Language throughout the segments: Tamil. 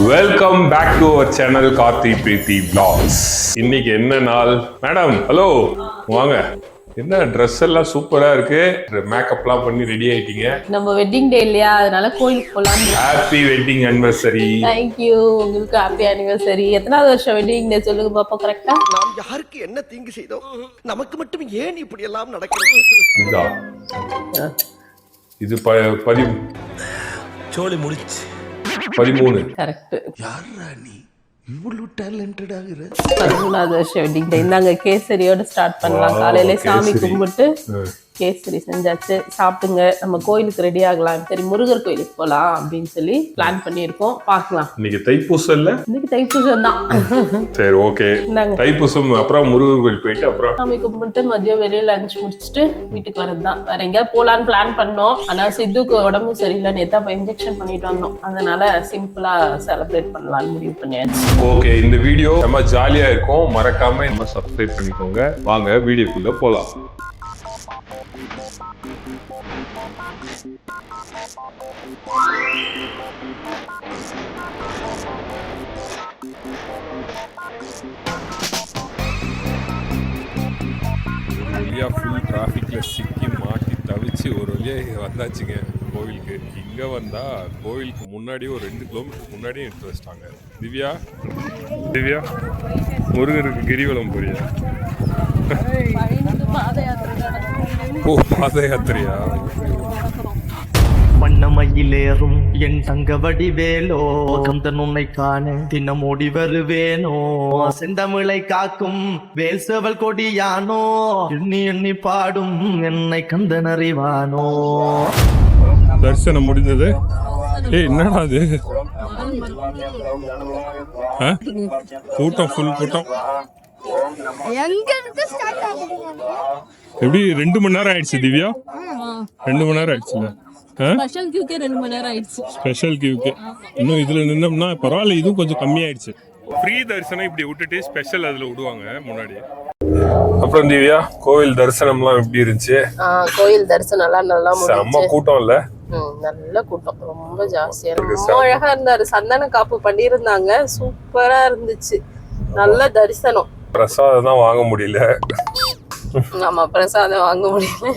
Welcome back to our channel Karthi Preethi vlogs. இன்னைக்கு என்ன நாள் மேடம்? ஹலோ, வாங்க. என்ன ட்ரெஸ் எல்லாம் சூப்பரா இருக்கு, மேக்கப்லாம் பண்ணி ரெடி ஆயிட்டீங்க. நம்ம வெட்டிங் டே இல்லையா, அதனால கோயிலுக்கு போலாம். Happy wedding anniversary. தேங்க்யூ, உங்களுக்கு ஹாப்பி அனிவர்சரி. எத்தனாவது வருஷம் வெட்டிங் டே சொல்லுங்க பாப்பா கரெக்டா? நாம் யாருக்கு என்ன தீங்கு செய்தோம், நமக்கு மட்டும் ஏன் இப்படி எல்லாம் நடக்கிறது? இது சோலி முடிச்சு 13. கரெக்ட். யாரா நீ இவ்வளவு டேலண்டட் ஆகுற? 13வது வருஷம் வெட்டிங் டே. இந்தாங்க கேசரியோட ஸ்டார்ட் பண்ணலாம். காலையில சாமி கும்பிட்டு கேசரி செஞ்சாச்சு, சாப்பிடுங்க. நம்ம கோயிலுக்கு ரெடி ஆகலாம். சரி, முருகர் கோயிலுக்கு போலாம் அப்படின்னு சொல்லி பிளான் பண்ணியிருக்கோம். பார்க்கலாம். இன்னைக்கு தைப்பூசம் இல்ல? இன்னைக்கு தைப்பூசம் தான். சரி, ஓகே. தைப்பூசம் அப்புறம் முருகர் கோயில் போயிட்டு அப்புறம் சாமி கும்பிட்டு மதியம் வெளியே லஞ்ச் முடிச்சுட்டு வீட்டுக்கு வரதுதான். வேற எங்கேயாவது போலான்னு பிளான் பண்ணோம். ஆனா சித்துக்கு உடம்பு சரியில்லை, நேத்தா போய் இன்ஜெக்ஷன் பண்ணிட்டு வந்தோம். அதனால சிம்பிளா செலிப்ரேட் பண்ணலாம்னு முடிவு பண்ணியாச்சு. ஓகே, இந்த வீடியோ ரொம்ப ஜாலியா இருக்கும். மறக்காம நம்ம சப்ஸ்கிரைப் பண்ணிக்கோங்க. வாங்க வீடியோக்குள்ள போலாம். ஃபுல் டிராஃபிக்ல சிக்கி மாட்டி தவிச்சு ஒரு வழியாக வந்தாச்சுங்க கோவிலுக்கு. இங்கே வந்தால் கோவிலுக்கு முன்னாடியே ஒரு 2 கிலோமீட்டர் முன்னாடியே எடுத்து வச்சிட்டாங்க. திவ்யா, முருகருக்கு கிரிவலம் போறியா? ஓ, பாத யாத்திரையா? வண்ணமயிலேறும் என் தங்க வடிவேலோ, கந்தன் உன்னை காண தினம் ஓடி வருவேனோ, செந்தமிழை காக்கும் வேல்சவல் கொடியானோ, எண்ணி எண்ணி பாடும் என்னை கந்தன் அறிவானோ. தரிசனம் முடிஞ்சது. என்னடா அது கூட்டம், ஃபுல் கூட்டம். எப்படி 2 மணி நேரம் ஆயிடுச்சு திவ்யா? 2 மணி நேரம் ஆயிடுச்சுல. ஸ்பெஷல் கியூக்கே 2 மணி நேரம் ஆயிடுச்சு. ஸ்பெஷல் கியூக்கு இன்னும் இதுல நின்னோம்னா பரவாயில்ல, இதுவும் கொஞ்சம் கம்மியாயிடுச்சு. ஃப்ரீ தரிசனம் இப்படி விட்டுட்டு ஸ்பெஷல் அதுல விடுவாங்க முன்னாடி. அப்புறம் திவ்யா, கோவில் தரிசனம்லாம் எப்படி இருந்துச்சு? கோயில் தரிசனம் எல்லாம் நல்லா செம்ம கூட்டம் இல்ல? நல்ல கூட்டம், ரொம்ப ஜாஸ்தியா. ரொம்ப அழகா இருந்தாரு. சந்தன காப்பு பண்ணியிருந்தாங்க, சூப்பரா இருந்துச்சு. நல்ல தரிசனம். பிரசாதம் தான் வாங்க முடியல. ஆமா, பிரசாதம் வாங்க முடியல.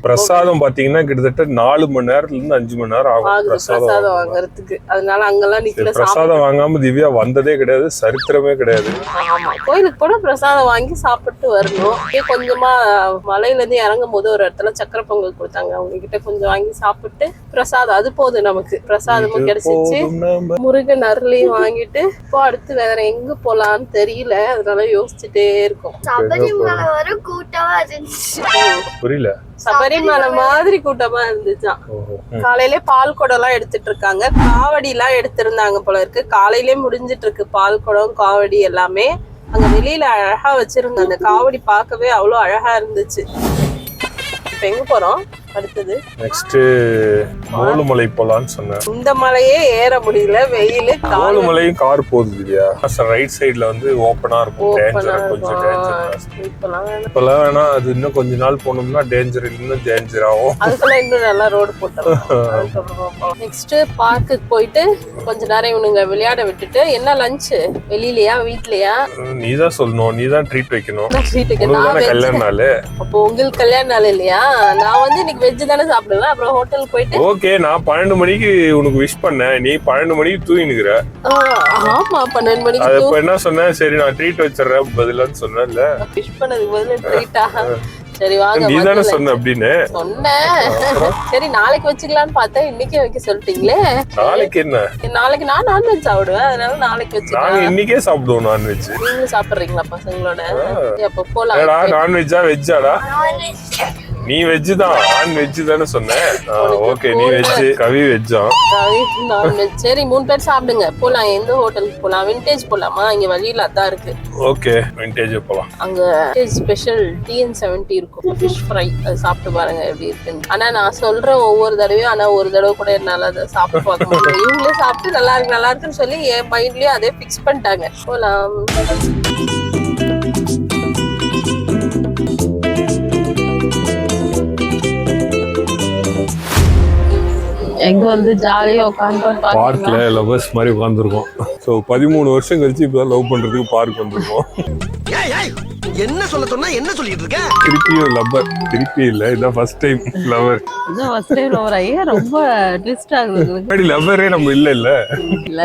பிரசாதம் பாத்தீங்கன்னா கிட்டத்தட்ட 4 மணி நேரத்துல இருந்து 5 மணி நேரம் ஆகும் பிரசாதம் வாங்குறதுக்கு. அதனால அங்கெல்லாம் நிக்கல. பிரசாதம் வாங்காம திவ்யா வந்ததே கிடையாது, சரித்திரமே கிடையாது. ஆமா, கோயிலுக்கு போனா பிரசாதம் வாங்கி சாப்பிட்டு வரணும். கொஞ்சமா மலையில இருந்து இறங்கும் போது ஒரு இடத்துல சக்கரை பொங்கல் கொடுத்தாங்க, அவங்க கிட்ட கொஞ்சம் வாங்கி சாப்பிட்டு பிரசாதம், அது போதும் நமக்கு. பிரசாதமும் கிடைச்சிச்சு, முருகன் அருளையும் வாங்கிட்டு இப்போ அடுத்து வேற எங்க போலான்னு தெரியல. அதனால யோசிச்சுட்டே இருக்கோம். புரியல? சபரிமலை மாதிரி கூட்டமா இருந்துச்சான். காலையில பால் குடம் எல்லாம் எடுத்துட்டு இருக்காங்க, காவடி எல்லாம் எடுத்திருந்தாங்க போல இருக்கு. காலையிலே முடிஞ்சிட்டு இருக்கு பால் குடம் காவடி எல்லாமே. அங்க வெளியில அழகா வச்சிருந்த அந்த காவடி பார்க்கவே அவ்வளவு அழகா இருந்துச்சு. இப்ப எங்க போறோம் அடுத்தது? நெக்ஸ்ட் மூலமலை போலான்னு சொன்னேன். இந்த மலையே ஏற முடியல, வெயிலு. மூலமலையும் கார் போகுது இல்லையா? ரைட் சைடுல வந்து ஓப்பனா இருக்கும். டேஞ்சர், கொஞ்சம் டேஞ்சர். இப்பெல்லாம் வேணா, அது இன்னும் கொஞ்ச நாள் போனோம்னா டேஞ்சர், இன்னும் டேஞ்சர் ஆகும். அதுக்கெல்லாம் இன்னும் நல்லா ரோடு போட்டோம். நெக்ஸ்ட் பார்க்குக்கு போயிட்டு கொஞ்ச நேரம் இவனுங்க விளையாட விட்டுட்டு, என்ன லஞ்ச் வெளியிலயா வீட்லயா? நீதான் சொல்லணும், நீதான் ட்ரீட் வைக்கணும். கல்யாண நாள். அப்போ உங்களுக்கு கல்யாண நாள் இல்லையா? நான் வந்து இன்னைக்கு வெஜ் தானே சாப்பிடுவேன். அப்புறம் ஹோட்டலுக்கு போயிட்டு ஓகே, நான் 12 மணிக்கு உனக்கு விஷ் பண்ணேன், நீ 12 மணிக்கு தூங்கினுக்குற. ஆமா, 12 மணிக்கு. அது இப்ப என்ன சொன்னேன்? சரி, நான் ட்ரீட் வச்சிடறேன் பதிலான்னு சொன்னேன்ல. விஷ் பண்ணதுக்கு பதிலா ட்ரீட்டா? சரி வாங்க. நீ தானே சொன்ன அப்படின்னு சொன்னேன். சரி, நாளைக்கு வச்சுக்கலாம்னு பார்த்தேன், இன்னைக்கே வைக்க சொல்லிட்டீங்களே. நாளைக்கு என்ன? நாளைக்கு நான் நான்வெஜ் சாப்பிடுவேன், அதனால நாளைக்கு வச்சுக்கலாம். நாங்க இன்னைக்கே சாப்பிடுவோம் நான்வெஜ். நீங்களும் சாப்பிடுறீங்களா பசங்களோட? அப்ப போலாம். நான்வெஜ்ஜா வெஜ்ஜாடா? நீ வெஜ் தான், நான் வெஜ் தானே சொன்னேன். ஓகே, நீ வெஜ், கவி வெஜ்ஜா? நான்வெஜ். சரி, 3 பேர் சாப்பிடுங்க. போலாம். எந்த ஹோட்டலுக்கு போலாம்? விண்டேஜ் போலாமா? இங்க வழியில அதான் இருக்கு. ஓகே, விண்டேஜ் போலாம். அங்க ஸ்பெஷல் TN70 இருக்கும், ஃபிஷ் ஃப்ரை. அது சாப்பிட்டு பாருங்க எப்படி இருக்குன்னு. ஆனா நான் சொல்றேன் ஒவ்வொரு தடவையும், ஆனா ஒரு தடவை கூட என்னால அதை சாப்பிட்டு பார்க்க முடியல. இவங்களே சாப்பிட்டு நல்லா இருக்குன்னு சொல்லி என் மைண்ட்லயும் அதே பிக்ஸ் பண்ணிட்டாங்க. போலாம். எங்க வந்து ஜாலியா உட்காந்து பார்க்ல லவ்வர்ஸ் மாதிரி உட்காந்துருக்கோம். ஸோ 13 வருஷம் கழிச்சு இப்பதான் லவ் பண்றதுக்கு பார்க் வந்திருக்கோம். என்ன சொல்ல சொன்னா என்ன சொல்லிட்டு இருக்க? திருப்பியும் லவ்வர், திருப்பி இல்ல, இதான் ஃபர்ஸ்ட் டைம் லவ்வர். இதான் ஃபர்ஸ்ட் டைம் லவ்வர் ஐயா, ரொம்ப ட்விஸ்ட் ஆகுது. முன்னாடி லவ்வரே நம்ம இல்ல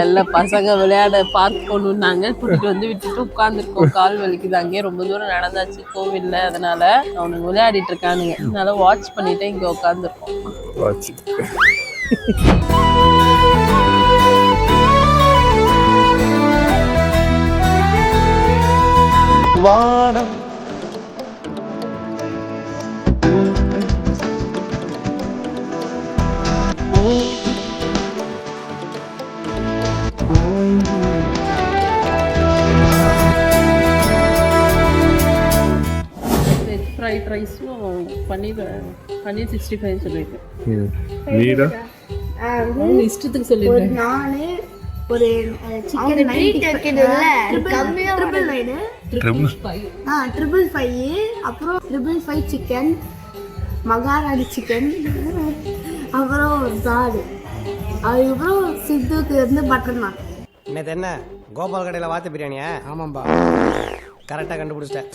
இல்ல பசங்க விளையாட பார்க் போகணுன்னாங்க, கூட்டிட்டு வந்து விட்டுட்டு உட்காந்துருக்கோம். கால் வலிக்குது, அங்கேயே ரொம்ப தூரம் நடந்தாச்சு கோவில்ல, அதனால அவனுக்கு விளையாடிட்டு இருக்கானுங்க. அதனால வாட்ச் பண்ணிட்டு இங்க உட்காந்துருக்கோம். வாட்ச் வானம் ஃப்ரைட் ரைஸும் பன்னீர் 65 சொல்லியிருக்கேன். நீடா இஷ்டத்துக்கு சொல்லியிருக்கேன். நானு ஒரு சிக்கன் 555 அப்புறம் 555 சிக்கன், மகாராணி சிக்கன், அப்புறம் தால், அதுக்கப்புறம் சித்துக்கு வந்து பட்டர் நான். நேற்று என்ன கோபால் கடையில் வாத்து பிரியாணியா? ஆமாம்பா, கரெக்டாக கண்டுபிடிச்சிட்டேன்.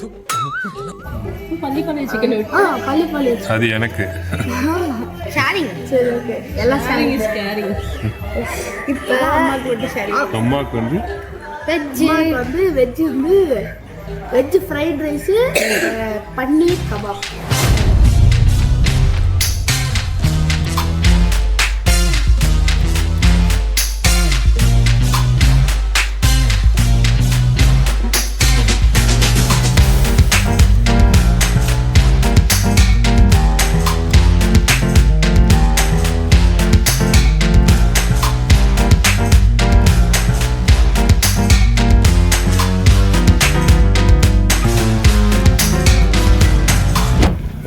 பள்ளிப்பாளையம் சிக்கன் பள்ளிப்பாளைய அது எனக்கு. ஷேரிங். சரி ஓகே, எல்லாம் ஷேரிங். இப்போ அம்மாக்கு வந்து ஷேரிங். அம்மாக்கு வந்து வெஜ் வந்து வெஜ் ஃப்ரைட் ரைஸ், பன்னீர் கபாப்.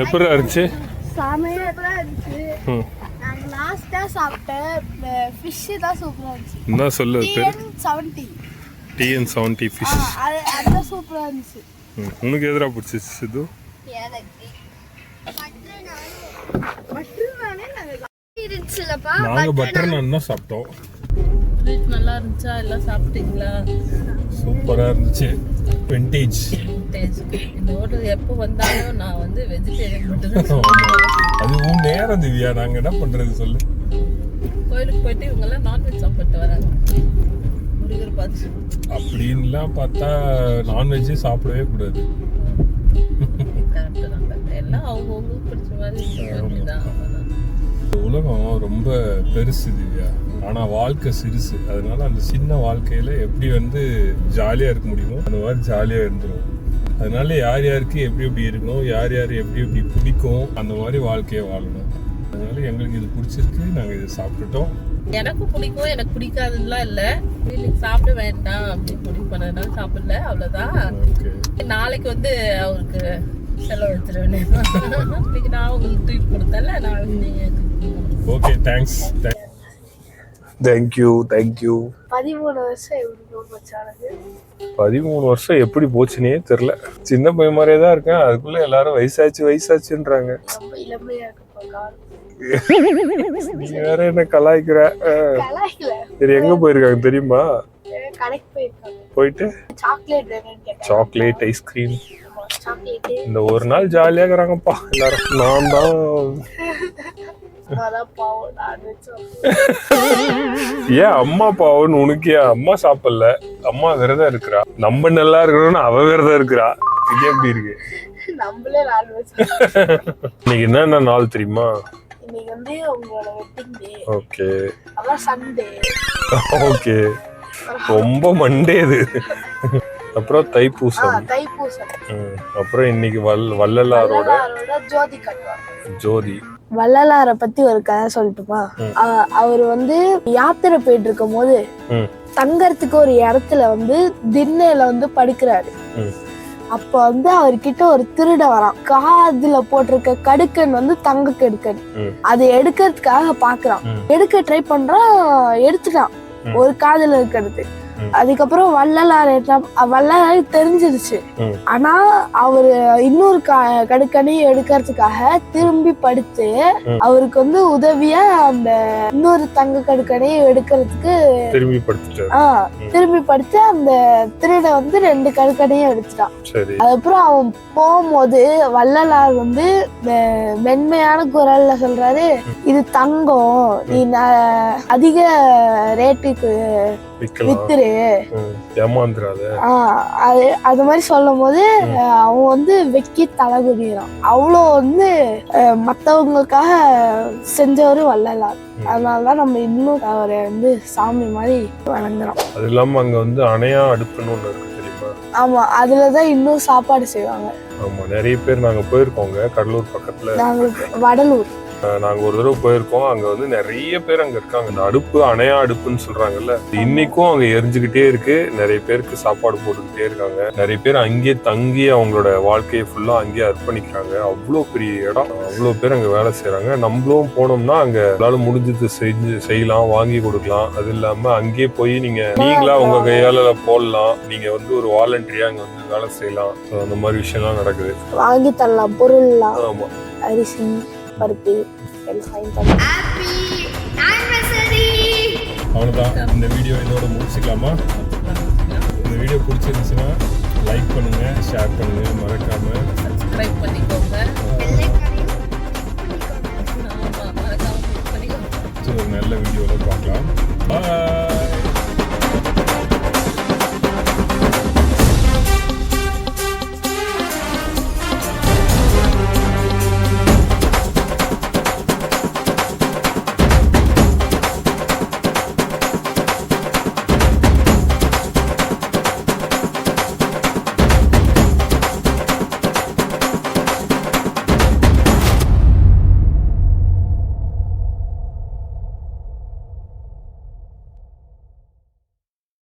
எப்படி இருந்துச்சு? சமையலா இருந்துச்சு. நாங்க லாஸ்டா சாப்பிட்ட ஃபிஷ் தான் சூப்பரா இருந்துச்சு. என்ன சொல்லு பேர்? TN70 fish. அது சூப்பரா இருந்துச்சு. உனக்கு எதிரா பிடிச்சிச்சு சித்து? எனக்கு பட்டர் நானே இருந்துச்சுலப்பா. நாங்க பட்டர் நான் தான் சாப்பிட்டோம். நல்லா இருந்துச்சா? எல்லாம் சாப்பிட்டீங்களா? சூப்பரா இருந்துச்சு. விண்டேஜ். இந்த ஹோட்டல் எப்போ வந்தாலும் நான் வந்து வெஜிடேரியன் மட்டும் தான் சாப்பிடுவேன். அது உன் நேரம் திவ்யா, நாங்க என்ன பண்றது சொல்லு. கோயிலுக்கு போயிட்டு இவங்க எல்லாம் நான்வெஜ் சாப்பிட்டு வராங்க. முருகர் பார்த்து அப்படின்லாம் பார்த்தா நான்வெஜ்ஜே சாப்பிடவே கூடாது. கரெக்டு தான். எல்லாம் அவங்கவுங்களுக்கு பிடிச்ச மாதிரி தான். உலகம் ரொம்ப பெருசு திவ்யா, ஆனா வாழ்க்கை சிறுசு. அதனால அந்த சின்ன வாழ்க்கையில எப்படி வந்து ஜாலியா இருக்க முடியுமோ அந்த மாதிரி ஜாலியா இருந்துரும். அதனால யார் யாருக்கு எப்படி எப்படி இருக்கணும், யார் யார் எப்படி எப்படி பிடிக்கும், அந்த மாதிரி வாழ்க்கையை வாழணும். அதனால எங்களுக்கு இது பிடிச்சிருக்கு, நாங்க இதை சாப்பிட்டுட்டோம். எனக்கும் பிடிக்கும், எனக்கு பிடிக்காதுலாம் இல்லை. இன்னைக்கு சாப்பிட வேண்டாம் அப்படின்னு முடிவு பண்ணதுனால சாப்பிடல, அவ்வளோதான். நாளைக்கு வந்து அவருக்கு செலவு எடுத்துருவேன். இன்னைக்கு நான் உங்களுக்கு ட்ரீட் கொடுத்தல, நான் நீங்கள் ஓகே, தேங்க்ஸ். தேங்க்யூ. 13 வருஷம் எப்படி போச்சானது? 13 வருஷம் எப்படி போச்சுன்னே தெரியல. சின்ன பையன் மாதிரியே தான் இருக்கேன். அதுக்குள்ள எல்லாரும் வயசாச்சுன்றாங்க. ரொம்ப இளமையா இருக்குப்பா. நீ வேற என்ன கலாய்க்கிற? கலாய்க்கல. சரி, எங்க போயிருக்காங்க தெரியுமா? கடைக்கு போயிருக்காங்க. போயிட்டு சாக்லேட் வேணும்னு கேட்டாங்க. Chocolate, ice cream. சாக்லேட் இந்த ஒரு நாள் ஜாலியா இருக்கிறாங்கப்பா எல்லாரும். நான் தான் ஏன் அம்மா பாவன்னு உனக்கு? அம்மா சாப்பிடல, அம்மா விரதம் இருக்கிறா. நம்ம நல்லா இருக்கணும்னு அவ விரதம் இருக்கிறா. இது எப்படி இருக்கு? நம்மளே நான்வெஜ். இன்னைக்கு என்னென்ன நாள் தெரியுமா? இன்னைக்கு வந்து உங்களோட வெட்டிங் டே. ஓகே. அப்புறம் சண்டே. ஓகே, ரொம்ப மண்டே இது. அப்புறம் தைப்பூசம். அப்புறம் இன்னைக்கு வள்ளலாரோட ஜோதி கட்டுவாங்க. ஜோதி. வள்ளலார பத்தி ஒரு கதை சொல்லட்டுமா? அவர் வந்து யாத்திரை போயிட்டு இருக்கும் போது தங்கறதுக்கு ஒரு இடத்துல வந்து திண்ணையில வந்து படுக்கிறாரு. அப்ப வந்து அவர்கிட்ட ஒரு திருட வரான். காதுல போட்டிருக்க கடுக்கன் வந்து தங்க கடுக்கன். அதை எடுக்கிறதுக்காக பாக்குறான். எடுக்க ட்ரை பண்றான், எடுத்துட்டான் ஒரு காதுல இருக்கிறது. அதுக்கப்புறம் வள்ளலார் தெரிஞ்சிருச்சு. ஆனா அவரு இன்னொரு கடுக்கணையை எடுக்கிறதுக்காக திரும்பி படுத்து அவருக்கு வந்து உதவியா அந்த இன்னொரு தங்க கடுக்கணையை எடுக்கிறதுக்கு திரும்பி படுத்து அந்த திருட வந்து 2 கடுக்கணையும் எடுத்துட்டான். அதுக்கப்புறம் அவன் போகும்போது வள்ளலார் வந்து மென்மையான குரல்ல சொல்றாரு, இது தங்கம், நீ அதிக ரேட்டுக்கு வித்துரு, அது மாதிரி சொல்லும் போது அவன் வந்து வெக்கி தலைகுடிறான். அவ்வளோ வந்து மத்தவங்களுக்காக செஞ்சவரு வள்ளலார். அதனாலதான் நம்ம இன்னும் அவரை வந்து சாமி மாதிரி வணங்குறோம். அது இல்லாம அங்க வந்து அணையா அடுப்புன்னு ஒண்ணு இருக்கு தெரியுமா? ஆமா, அதுலதான் இன்னும் சாப்பாடு செய்வாங்க. ஆமா, நிறைய பேர் நாங்க போயிருக்கோங்க. கடலூர் பக்கத்துல வடலூர் நாங்க ஒரு தடவை போயிருக்கோம். அங்க வந்து நிறைய பேர் அங்க இருக்காங்க. இந்த அடுப்பு அணையா அடுப்புன்னு சொல்றாங்கல்ல, இன்னைக்கும் அங்க எரிஞ்சுக்கிட்டே இருக்கு. நிறைய பேருக்கு சாப்பாடு போட்டுக்கிட்டே இருக்காங்க. நிறைய பேர் அங்கேயே தங்கி அவங்களோட வாழ்க்கையை ஃபுல்லா அங்கேயே அர்ப்பணிக்கிறாங்க. அவ்வளோ பெரிய இடம், அவ்வளோ பேர் அங்க வேலை செய்யறாங்க. நம்மளும் போனோம்னா அங்க எல்லாரும் முடிஞ்சது செய்யலாம், வாங்கி கொடுக்கலாம். அது இல்லாம அங்கேயே போய் நீங்களா உங்க கையால போடலாம். நீங்க வந்து ஒரு வாலண்டரியா அங்க வந்து வேலை செய்யலாம். அந்த மாதிரி விஷயம்லாம் நடக்குது. வாங்கி தரலாம் பொருள்லாம். ஆமா, அரிசி, பருப்பு அவ்வளோதான். இந்த வீடியோ இதோட முடிச்சுக்கலாமா? இந்த வீடியோ பிடிச்சிருந்துச்சுன்னா லைக் பண்ணுங்க, ஷேர் பண்ணுங்க, மறக்காம சப்ஸ்கிரைப் பண்ணிக்கோங்க. ஒரு நல்ல வீடியோவில் பார்க்கலாம்.